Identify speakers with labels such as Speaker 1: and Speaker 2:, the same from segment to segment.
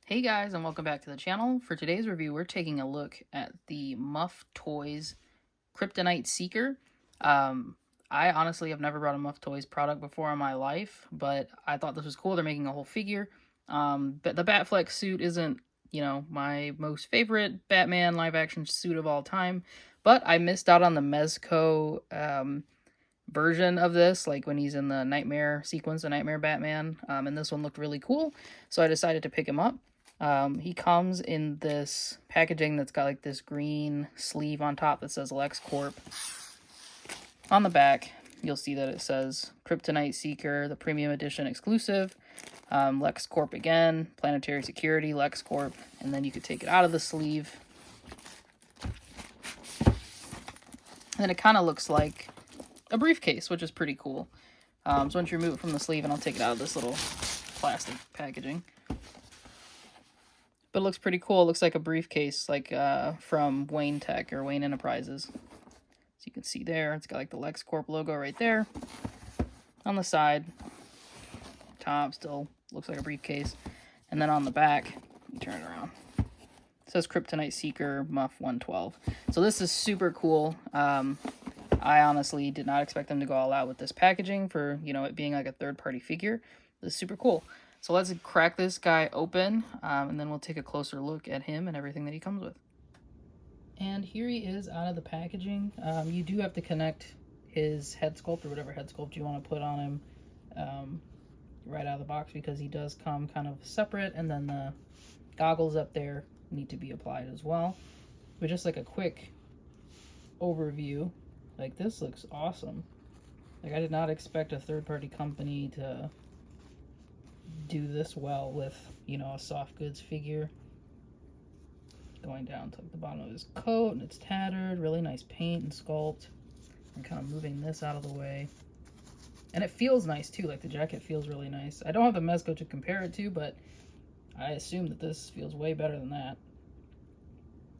Speaker 1: Hey guys, and welcome back to the channel. For today's review, we're taking a look at the Muff Toys Kryptonite Seeker. I honestly have never brought a Muff Toys product before in my life, but I thought this was cool. They're making a whole figure. But the Batfleck suit isn't, my most favorite Batman live action suit of all time, but I missed out on the Mezco version of this, like when he's in the Nightmare sequence, the Nightmare Batman, and this one looked really cool, so I decided to pick him up. He comes in this packaging that's got like this green sleeve on top that says LexCorp. On the back, you'll see that it says Kryptonite Seeker, the premium edition exclusive, LexCorp again, Planetary Security, LexCorp, and then you could take it out of the sleeve. And it kind of looks like a briefcase, which is pretty cool. So once you remove it from the sleeve, and I'll take it out of this little plastic packaging. But it looks pretty cool. It looks like a briefcase, like from Wayne Tech or Wayne Enterprises. So you can see there, it's got like the LexCorp logo right there. On the side, top still looks like a briefcase. And then on the back, you turn it around. It says Kryptonite Seeker Muff 112. So this is super cool. I honestly did not expect them to go all out with this packaging for, it being like a third-party figure. This is super cool. So let's crack this guy open, and then we'll take a closer look at him and everything that he comes with. And here he is out of the packaging. You do have to connect his head sculpt or whatever head sculpt you want to put on him right out of the box, because he does come kind of separate, and then the goggles up there need to be applied as well. But just like a quick overview, like this looks awesome. Like I did not expect a third-party company to do this well with, a soft goods figure. Going down to the bottom of his coat, and it's tattered, really nice paint and sculpt. And kind of moving this out of the way. And it feels nice too, like the jacket feels really nice. I don't have the Mezco to compare it to, but I assume that this feels way better than that.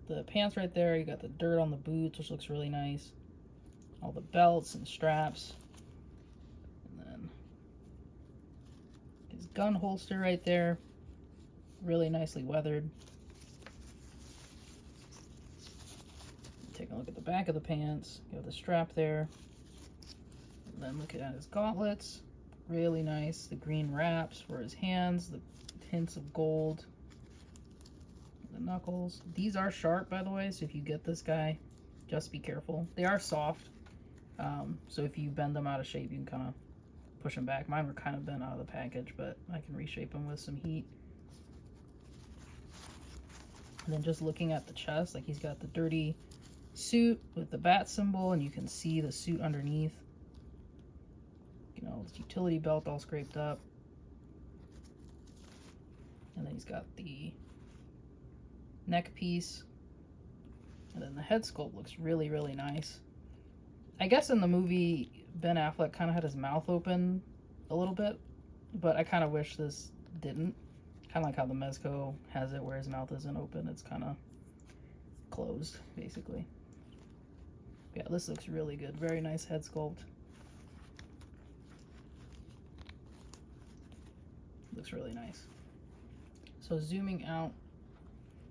Speaker 1: The pants right there, you got the dirt on the boots, which looks really nice. All the belts and straps. And then his gun holster right there, really nicely weathered. Take a look at the back of the pants. You have the strap there. And then look at his gauntlets. Really nice. The green wraps for his hands. The hints of gold. The knuckles. These are sharp, by the way, so if you get this guy, just be careful. They are soft. So if you bend them out of shape, you can kind of push them back. Mine were kind of bent out of the package, but I can reshape them with some heat. And then just looking at the chest, like he's got the dirty suit with the bat symbol, and you can see the suit underneath. This utility belt all scraped up. And then he's got the neck piece. And then the head sculpt looks really, really nice. I guess in the movie, Ben Affleck kind of had his mouth open a little bit, but I kind of wish this didn't. Kind of like how the Mezco has it, where his mouth isn't open. It's kind of closed, basically. Yeah, this looks really good. Very nice head sculpt. Looks really nice. So zooming out,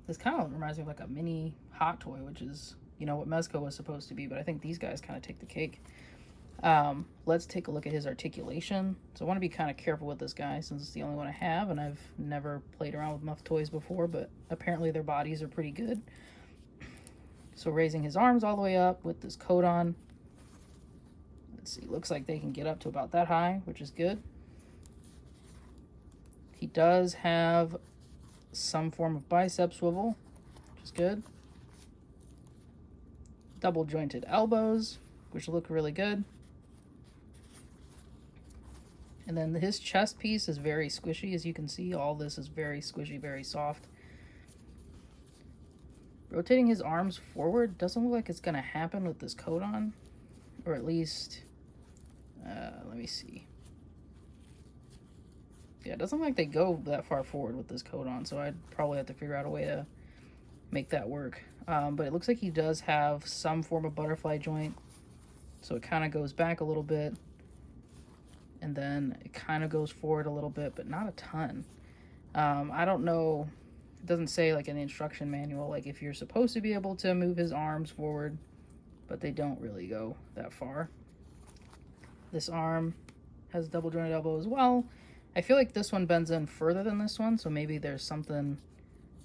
Speaker 1: this kind of reminds me of like a mini Hot Toy, which is, what Mezco was supposed to be, but I think these guys kind of take the cake. Let's take a look at his articulation. So I want to be kind of careful with this guy, since it's the only one I have, and I've never played around with Muff Toys before, but apparently their bodies are pretty good. So raising his arms all the way up with this coat on. Let's see, looks like they can get up to about that high, which is good. He does have some form of bicep swivel, which is good. Double jointed elbows, which look really good. And then his chest piece is very squishy, as you can see. All this is very squishy, very soft. Rotating his arms forward doesn't look like it's going to happen with this coat on. Or at least, let me see. Yeah, it doesn't look like they go that far forward with this coat on, so I'd probably have to figure out a way to make that work. But it looks like he does have some form of butterfly joint, so it kind of goes back a little bit, and then it kind of goes forward a little bit, but not a ton. I don't know It doesn't say like in the instruction manual, like if you're supposed to be able to move his arms forward, but they don't really go that far. This arm has a double jointed elbow as well. I feel like this one bends in further than this one, so maybe there's something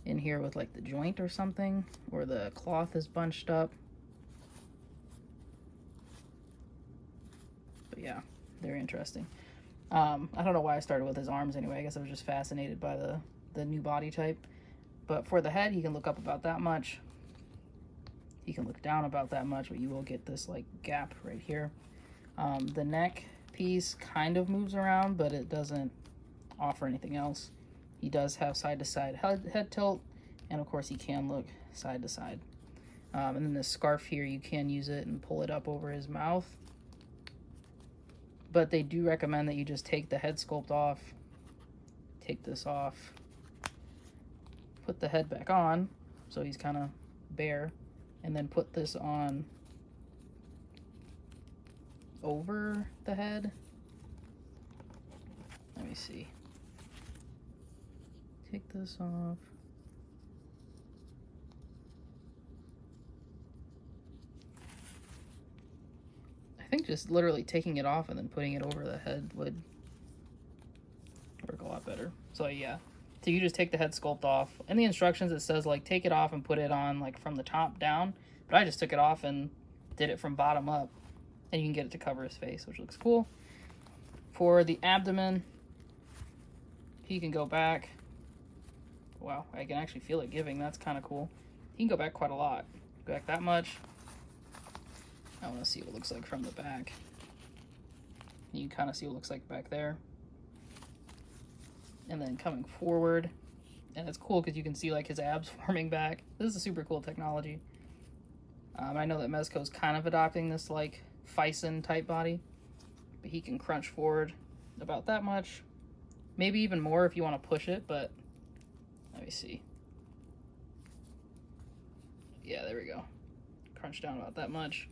Speaker 1: in here with like the joint or something, or the cloth is bunched up. But yeah, very interesting. I don't know why I started with his arms anyway. I guess I was just fascinated by the new body type. But for the head, he can look up about that much. He can look down about that much, but you will get this like gap right here. The neck piece kind of moves around, but it doesn't offer anything else. He does have side-to-side head tilt, and of course he can look side to side. And then this scarf here, you can use it and pull it up over his mouth. But they do recommend that you just take the head sculpt off, take this off, put the head back on, so he's kind of bare, and then put this on over the head. Let me see. Take this off. I think just literally taking it off and then putting it over the head would work a lot better. So yeah, so you just take the head sculpt off. In the instructions it says like take it off and put it on like from the top down, but I just took it off and did it from bottom up, and you can get it to cover his face, which looks cool. For the abdomen, he can go back. Wow, I can actually feel it giving. That's kind of cool. He can go back quite a lot. Go back that much. I want to see what it looks like from the back. You can kind of see what it looks like back there. And then coming forward. And it's cool because you can see like his abs forming back. This is a super cool technology. I know that Mezco's kind of adopting this like Fison type body. But he can crunch forward about that much. Maybe even more if you want to push it, but let me see. Yeah, there we go. Crunch down about that much.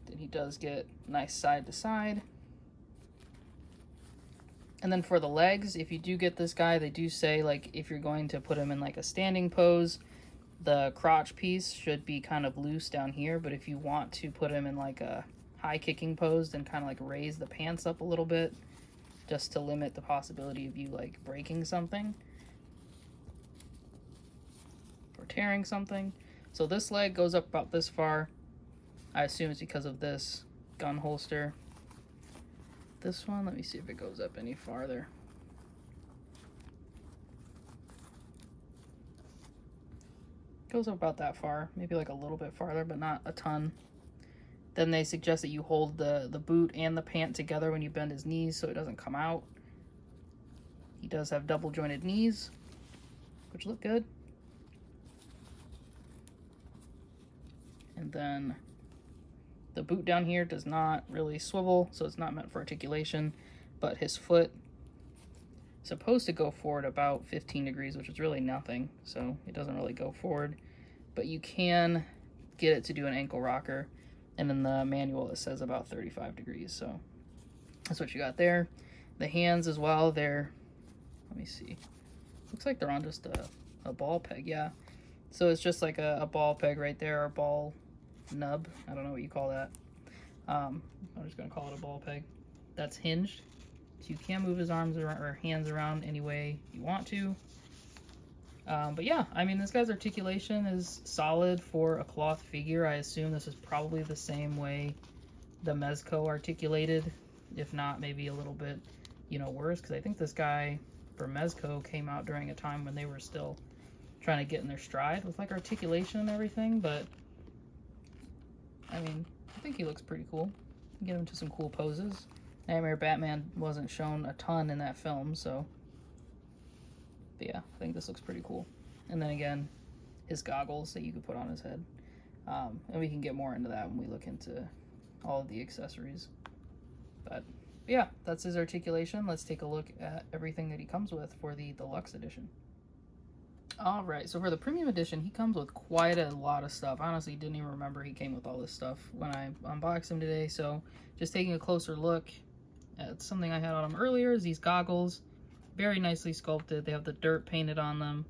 Speaker 1: Then he does get nice side to side. And then for the legs, if you do get this guy, they do say like if you're going to put him in like a standing pose, the crotch piece should be kind of loose down here. But if you want to put him in like a high kicking pose, then kind of like raise the pants up a little bit, just to limit the possibility of you like breaking something or tearing something. So this leg goes up about this far. I assume it's because of this gun holster. This one, let me see if it goes up any farther. Goes up about that far, maybe like a little bit farther, but not a ton. Then they suggest that you hold the boot and the pant together when you bend his knees so it doesn't come out. He does have double jointed knees, which look good. And then the boot down here does not really swivel, so it's not meant for articulation, but his foot is supposed to go forward about 15 degrees, which is really nothing, so it doesn't really go forward. But you can get it to do an ankle rocker, and in the manual it says about 35 degrees, so that's what you got there. The hands as well, they're, let me see, looks like they're on just a ball peg, yeah. So it's just like a ball peg right there, or ball nub, I don't know what you call that. I'm just gonna call it a ball peg. That's hinged, so you can move his arms around, or hands around any way you want to. But yeah, I mean, this guy's articulation is solid for a cloth figure. I assume this is probably the same way the Mezco articulated, if not maybe a little bit, you know, worse, because I think this guy for Mezco came out during a time when they were still trying to get in their stride with like articulation and everything. But I mean, I think he looks pretty cool. Get him to some cool poses. Nightmare Batman wasn't shown a ton in that film, so. But yeah, I think this looks pretty cool. And then again, his goggles that you could put on his head. And we can get more into that when we look into all of the accessories. But yeah, that's his articulation. Let's take a look at everything that he comes with for the deluxe edition. All right, so for the premium edition, he comes with quite a lot of stuff. I honestly didn't even remember he came with all this stuff when I unboxed him today. So just taking a closer look at something I had on him earlier is these goggles. very nicely sculpted. They have the dirt painted on them.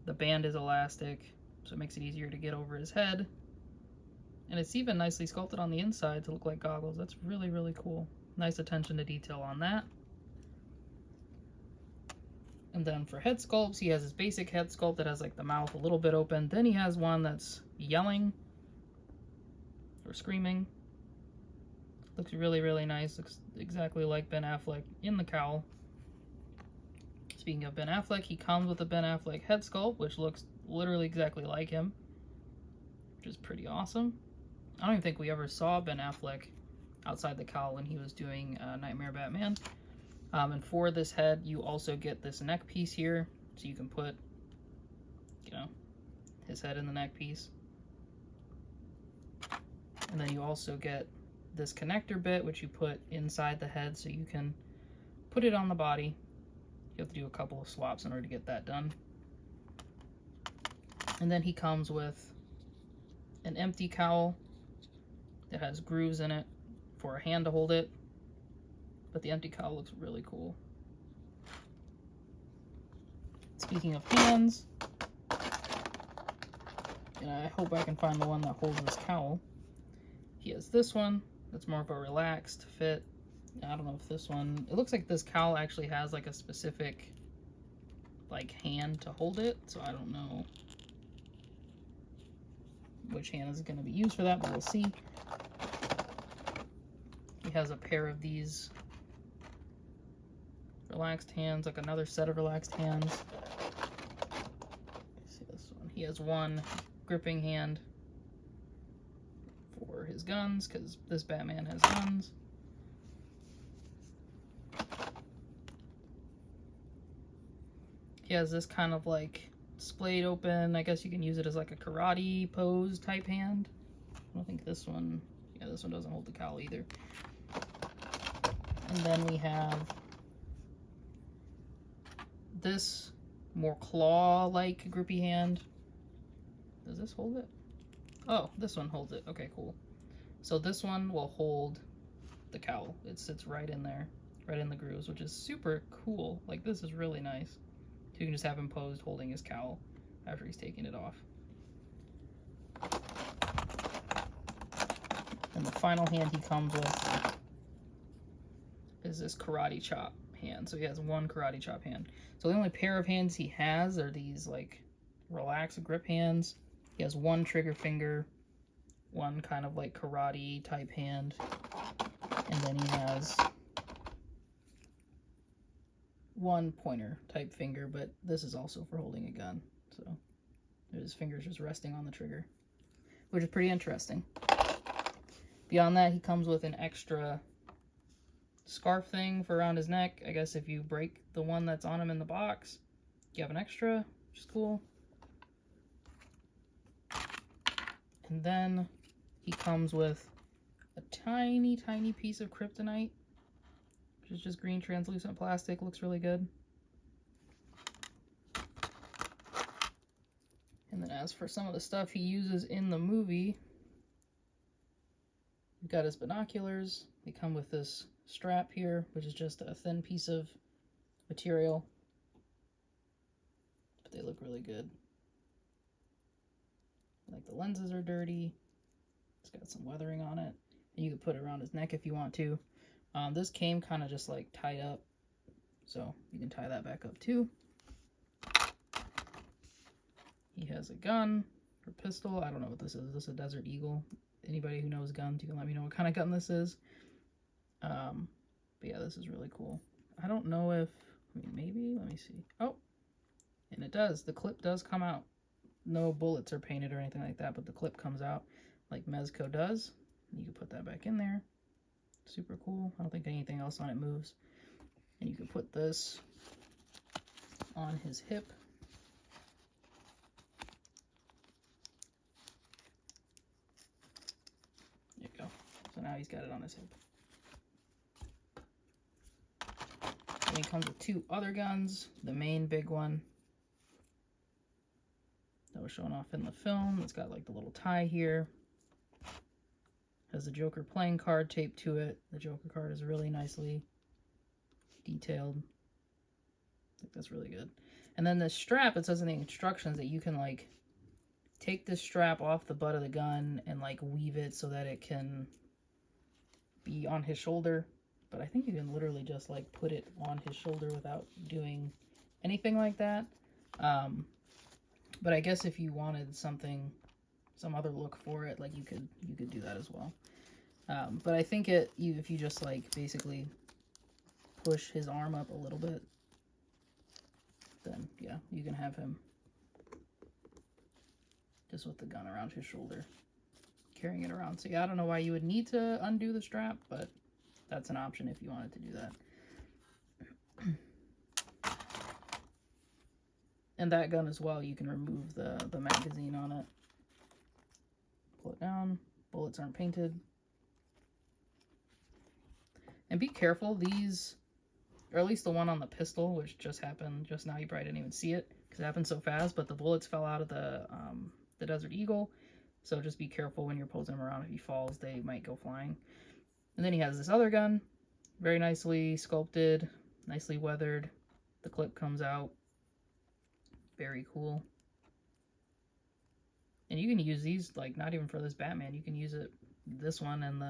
Speaker 1: The band is elastic, so it makes it easier to get over his head. And it's even nicely sculpted on the inside to look like goggles. That's really, really cool. Nice attention to detail on that. And then for head sculpts, he has his basic head sculpt that has like the mouth a little bit open. Then he has one that's yelling or screaming. Looks really, really nice. Looks exactly like Ben Affleck in the cowl. Speaking of Ben Affleck, he comes with a Ben Affleck head sculpt, which looks literally exactly like him, which is pretty awesome. I don't even think we ever saw Ben Affleck outside the cowl when he was doing Nightmare Batman. And for this head, you also get this neck piece here, so you can put, you know, his head in the neck piece. And then you also get this connector bit, which you put inside the head, so you can put it on the body. You have to do a couple of swaps in order to get that done. And then he comes with an empty cowl that has grooves in it for a hand to hold it. But the empty cowl looks really cool. Speaking of hands, and I hope I can find the one that holds this cowl. He has this one that's more of a relaxed fit. I don't know if this one, it looks like this cowl actually has like a specific like hand to hold it, so I don't know which hand is going to be used for that, but we'll see. He has a pair of these relaxed hands, like another set of relaxed hands. See this one. He has one gripping hand for his guns, because this Batman has guns. He has this kind of like splayed open, I guess you can use it as like a karate pose type hand. I don't think this one, yeah, this one doesn't hold the cowl either. And then we have this more claw-like grippy hand. Does this hold it? Oh, this one holds it. Okay, cool. So this one will hold the cowl. It sits right in there, right in the grooves, which is super cool. Like, this is really nice. So you can just have him posed holding his cowl after he's taking it off. And the final hand he comes with is this karate chop hand. So he has one karate chop hand. So the only pair of hands he has are these like relaxed grip hands. He has one trigger finger, one kind of like karate type hand, and then he has one pointer type finger, but this is also for holding a gun. So his fingers just resting on the trigger, which is pretty interesting. Beyond that, he comes with an extra scarf thing for around his neck. I guess if you break the one that's on him in the box, you have an extra, which is cool. And then he comes with a tiny, tiny piece of kryptonite, which is just green translucent plastic. Looks really good. And then as for some of the stuff he uses in the movie, we've got his binoculars. They come with this strap here, which is just a thin piece of material, but they look really good. Like, the lenses are dirty. It's got some weathering on it, and you can put it around his neck if you want to. This came kind of just like tied up, so you can tie that back up too. He has a gun or pistol. I don't know what this is. Is this a Desert Eagle? Anybody who knows guns, you can let me know what kind of gun this is. But yeah, this is really cool. I don't know if, I mean, maybe, let me see. Oh, and it does. The clip does come out. No bullets are painted or anything like that, but the clip comes out like Mezco does. And you can put that back in there. Super cool. I don't think anything else on it moves. And you can put this on his hip. There you go. So now he's got it on his hip. And he comes with two other guns. The main big one that was shown off in the film. It's got like the little tie here. Has the Joker playing card taped to it. The Joker card is really nicely detailed. I think that's really good. And then the strap, it says in the instructions that you can like take this strap off the butt of the gun and like weave it so that it can be on his shoulder. But I think you can literally just like put it on his shoulder without doing anything like that. But I guess if you wanted something, some other look for it, like you could do that as well. But I think if you just like basically push his arm up a little bit, then yeah, you can have him just with the gun around his shoulder, carrying it around. So yeah, I don't know why you would need to undo the strap, but that's an option if you wanted to do that. And that gun as well, you can remove the magazine on it. Pull it down. Bullets aren't painted. And be careful, these, or at least the one on the pistol, which just happened just now, you probably didn't even see it because it happened so fast, but the bullets fell out of the Desert Eagle. So just be careful when you're posing him around. If he falls, they might go flying. And then he has this other gun, very nicely sculpted, nicely weathered. The clip comes out. Very cool. And you can use these, like, not even for this Batman. You can use it, this one and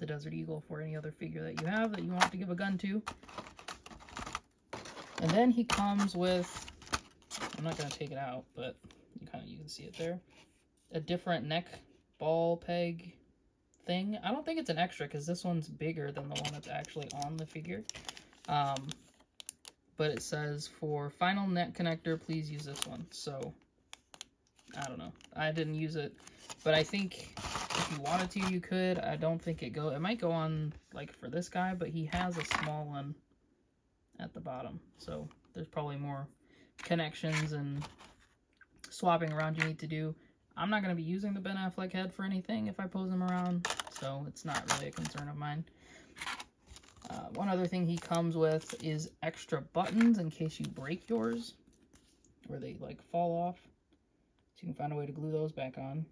Speaker 1: the Desert Eagle, for any other figure that you have that you want to give a gun to. And then he comes with, I'm not going to take it out, but you can see it there, a different neck ball peg thing. I don't think it's an extra because this one's bigger than the one that's actually on the figure. But it says, for final neck connector, please use this one. So, I don't know. I didn't use it. But I think if you wanted to, you could. I don't think it might go on, like, for this guy, but he has a small one at the bottom. So, there's probably more connections and swapping around you need to do. I'm not going to be using the Ben Affleck head for anything if I pose him around, so it's not really a concern of mine. One other thing he comes with is extra buttons in case you break yours, or they like fall off. So you can find a way to glue those back on.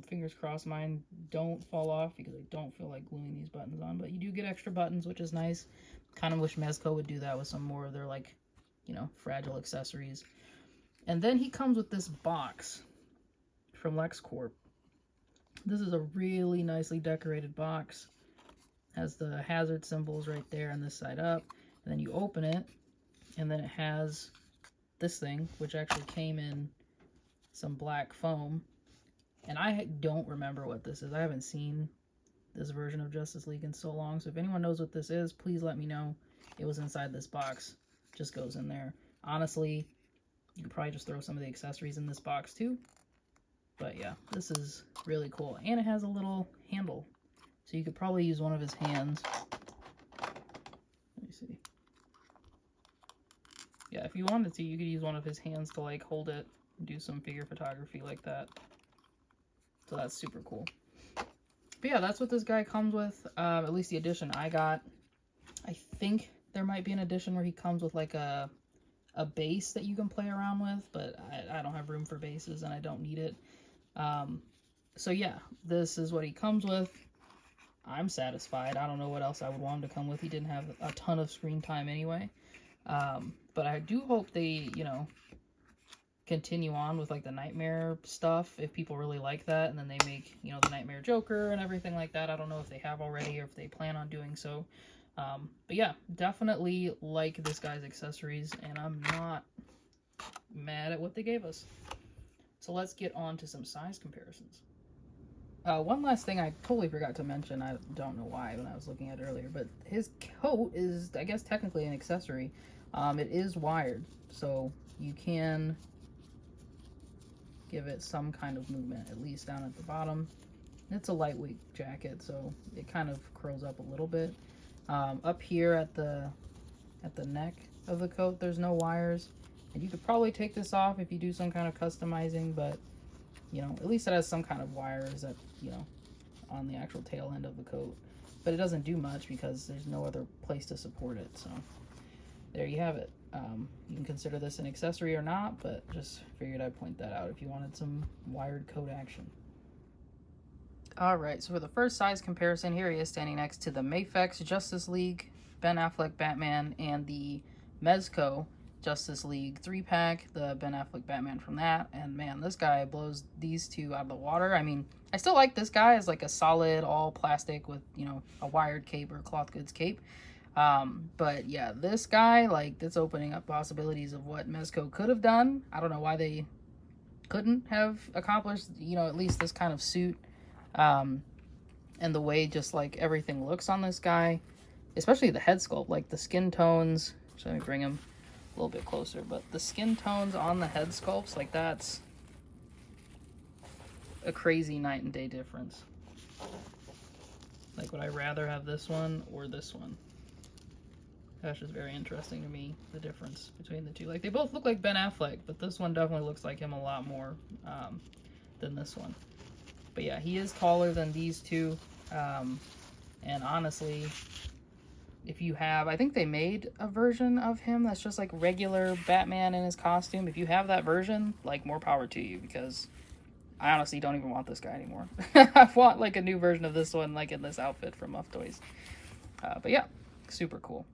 Speaker 1: Fingers crossed mine don't fall off because I don't feel like gluing these buttons on, but you do get extra buttons, which is nice. Kind of wish Mezco would do that with some more of their, like, you know, fragile accessories. And then he comes with this box from LexCorp. This is a really nicely decorated box. Has the hazard symbols right there on this side up, and then you open it, and then it has this thing, which actually came in some black foam, and I don't remember what this is. I haven't seen this version of Justice League in so long, so if anyone knows what this is, please let me know. It was inside this box. Just goes in there. Honestly, you could probably just throw some of the accessories in this box too. But yeah, this is really cool. And it has a little handle. So you could probably use one of his hands. Let me see. Yeah, if you wanted to, you could use one of his hands to like hold it and do some figure photography like that. So that's super cool. But yeah, that's what this guy comes with. At least the edition I got. I think there might be an edition where he comes with like a base that you can play around with, but I don't have room for bases and I don't need it. So yeah, this is what he comes with. I'm satisfied. I don't know what else I would want him to come with. He didn't have a ton of screen time anyway. But I do hope they, you know, continue on with like the Nightmare stuff if people really like that, and then they make, you know, the Nightmare Joker and everything like that. I don't know if they have already or if they plan on doing so. But yeah, definitely like this guy's accessories, and I'm not mad at what they gave us. So let's get on to some size comparisons. One last thing I totally forgot to mention, I don't know why when I was looking at it earlier, but his coat is, I guess, technically an accessory. It is wired, so you can give it some kind of movement, at least down at the bottom. It's a lightweight jacket, so it kind of curls up a little bit. Up here at the neck of the coat, there's no wires, and you could probably take this off if you do some kind of customizing, but you know, at least it has some kind of wires that, you know, on the actual tail end of the coat. But it doesn't do much because there's no other place to support it. So there you have it. You can consider this an accessory or not, but just figured I'd point that out if you wanted some wired coat action. Alright, so for the first size comparison, here he is standing next to the Mafex Justice League, Ben Affleck Batman, and the Mezco Justice League 3-pack, the Ben Affleck Batman from that, and man, this guy blows these two out of the water. I mean, I still like this guy as like a solid all plastic with, you know, a wired cape or cloth goods cape. But yeah, this guy, like, that's opening up possibilities of what Mezco could have done. I don't know why they couldn't have accomplished, you know, at least this kind of suit. And the way just like everything looks on this guy, especially the head sculpt, like the skin tones. So let me bring him a little bit closer, but the skin tones on the head sculpts, like, that's a crazy night and day difference. Like, would I rather have this one or this one? That's just very interesting to me, the difference between the two. Like, they both look like Ben Affleck, but this one definitely looks like him a lot more than this one. But yeah, he is taller than these two. And honestly, if you have, I think they made a version of him that's just like regular Batman in his costume. If you have that version, like, more power to you, because I honestly don't even want this guy anymore. I want like a new version of this one, like in this outfit from Muff Toys. But yeah, super cool.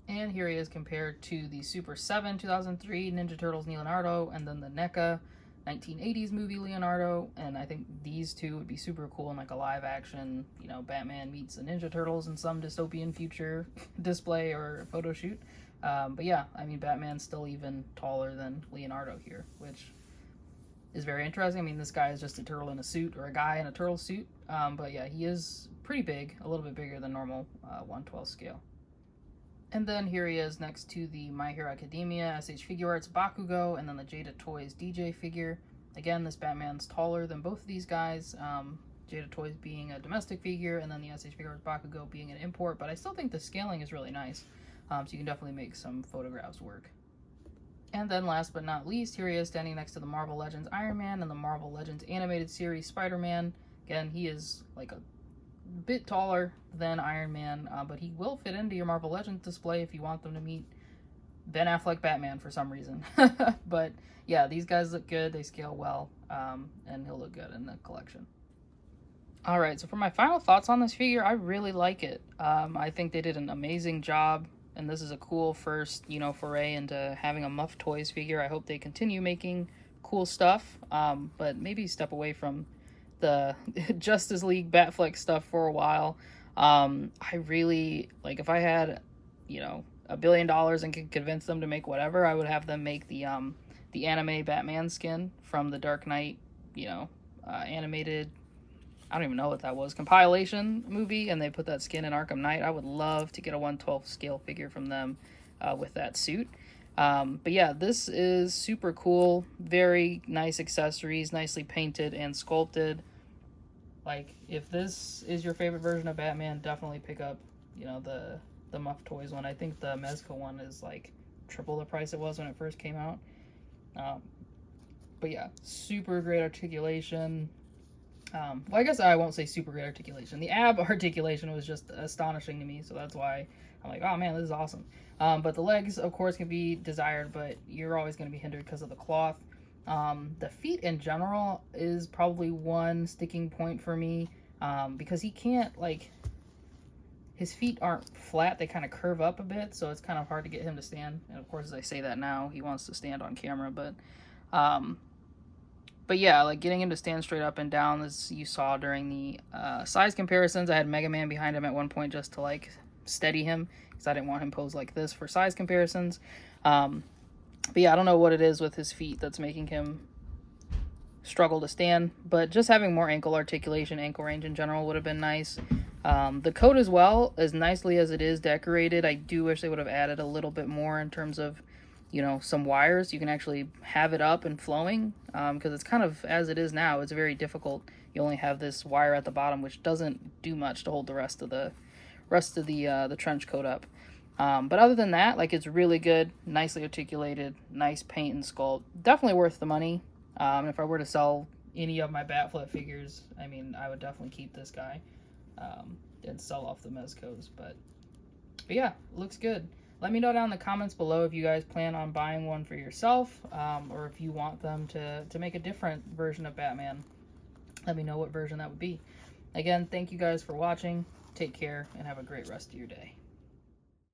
Speaker 1: And here he is compared to the Super 7 2003 Ninja Turtles Leonardo, and then the NECA 1980s movie Leonardo. And I think these two would be super cool in like a live action, you know, Batman meets the Ninja Turtles in some dystopian future display or photo shoot. But yeah, I mean, Batman's still even taller than Leonardo here, which is very interesting. I mean, this guy is just a turtle in a suit, or a guy in a turtle suit. But yeah, he is pretty big, a little bit bigger than normal 1/12 scale. And then here he is next to the My Hero Academia SH Figure Arts Bakugo, and then the Jada Toys DJ figure. Again, this Batman's taller than both of these guys. Jada Toys being a domestic figure, and then the SH Figure Arts Bakugo being an import. But I still think the scaling is really nice, so you can definitely make some photographs work. And then last but not least, here he is standing next to the Marvel Legends Iron Man and the Marvel Legends Animated Series Spider-Man. Again, he is like a bit taller than Iron Man, but he will fit into your Marvel Legends display if you want them to meet Ben Affleck Batman for some reason. But yeah, these guys look good, they scale well, and he'll look good in the collection. Alright, so for my final thoughts on this figure, I really like it. I think they did an amazing job, and this is a cool first, you know, foray into having a Muff Toys figure. I hope they continue making cool stuff, but maybe step away from the Justice League Batfleck stuff for a while. I really, like, if I had, you know, $1 billion and could convince them to make whatever, I would have them make the anime Batman skin from the Dark Knight, you know, animated, I don't even know what that was, compilation movie, and they put that skin in Arkham Knight. I would love to get a 1/12 scale figure from them with that suit. But yeah, this is super cool. Very nice accessories, nicely painted and sculpted. Like, if this is your favorite version of Batman, definitely pick up, you know, the Muff Toys one. I think the Mezco one is like triple the price it was when it first came out. But yeah, super great articulation. Well, I guess I won't say super great articulation. The ab articulation was just astonishing to me, so that's why I'm like, oh man, this is awesome. But the legs, of course, can be desired, but you're always going to be hindered because of the cloth. The feet in general is probably one sticking point for me, because he can't, like, his feet aren't flat, they kind of curve up a bit, so it's kind of hard to get him to stand. And of course, as I say that now, he wants to stand on camera, but yeah, like, getting him to stand straight up and down, as you saw during the size comparisons. I had Mega Man behind him at one point just to, like, steady him, because I didn't want him posed like this for size comparisons. But yeah, I don't know what it is with his feet that's making him struggle to stand, but just having more ankle articulation, ankle range in general would have been nice. The coat as well, as nicely as it is decorated, I do wish they would have added a little bit more in terms of, you know, some wires. You can actually have it up and flowing, because it's kind of, as it is now, it's very difficult. You only have this wire at the bottom, which doesn't do much to hold the rest of the trench coat up. But other than that, like, it's really good, nicely articulated, nice paint and sculpt. Definitely worth the money. If I were to sell any of my Batfleck figures, I mean, I would definitely keep this guy and sell off the Mezcos. But yeah, it looks good. Let me know down in the comments below if you guys plan on buying one for yourself, or if you want them to make a different version of Batman. Let me know what version that would be. Again, thank you guys for watching. Take care and have a great rest of your day.